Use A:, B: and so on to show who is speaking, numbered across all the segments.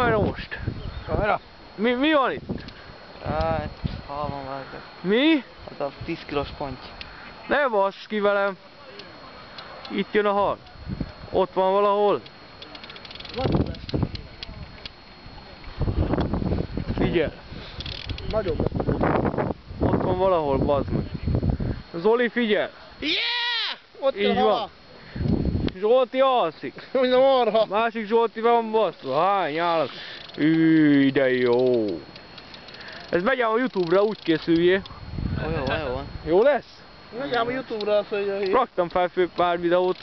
A: kamera most?
B: Kamera?
A: Mi van itt?
B: Hal van vágva.
A: Mi?
B: Az a 10 kilós ponty.
A: Ne bassz ki velem! Itt jön a hal. Ott van valahol. Figyelj!
C: Nagyobb lesz.
A: Ott van valahol, bazd meg. Zoli, figyelj!
C: Yeah! Ott
A: Így
C: van.
A: van. Zsolti alszik.
C: Úgy a marha.
A: Másik Zsolti van baszva. Hány állat. Üj, de jó. Ez megy a YouTube-ra, úgy készüljél.
B: Jó.
A: Jó lesz?
C: Megjám a Youtube-ra azt mondja, hogy...
A: Raktam fel pár videót.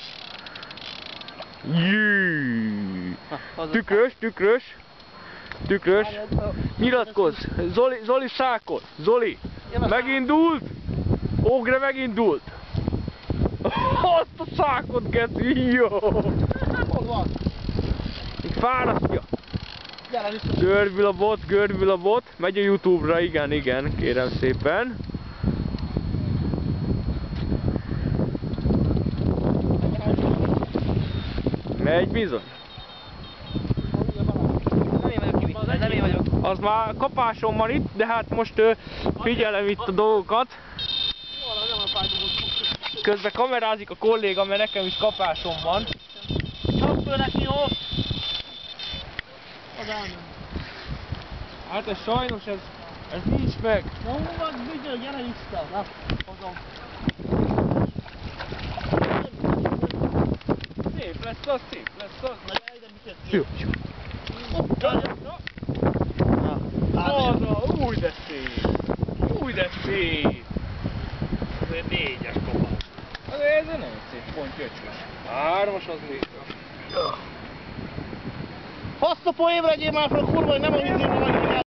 A: Jűj. Tükrös. Nyilatkozz. Zoli szákol. Zoli. Megindult. Ogre megindult. Azt a szákot, geci. Jó.
C: Hol van?
A: Még fárasztja.
C: Gyere vissza.
A: Görbül a bot. Megy a YouTube-ra, igen, kérem szépen. Megy bizony.
B: Nem én vagyok.
A: Az már kapásom van itt, de hát most figyelem itt a dolgokat. Közben kamerázik a kolléga, mert nekem is kapásom van.
C: Csapd föl neki, jó? Az elmegy.
A: Hát ez sajnos ez nincs meg.
C: Na hol van, bizony, gyere vissza. Na, hozom.
A: Szép lesz az.
C: Na gyere ide, mit jössz?
A: Arra, új de szép.
C: Ez egy 4-es kopás.
A: Ez nem szép, pont jöcsös. 3-as az még.
C: Fasz a poénra, legyél már fel, kurva, hogy nem a vízéről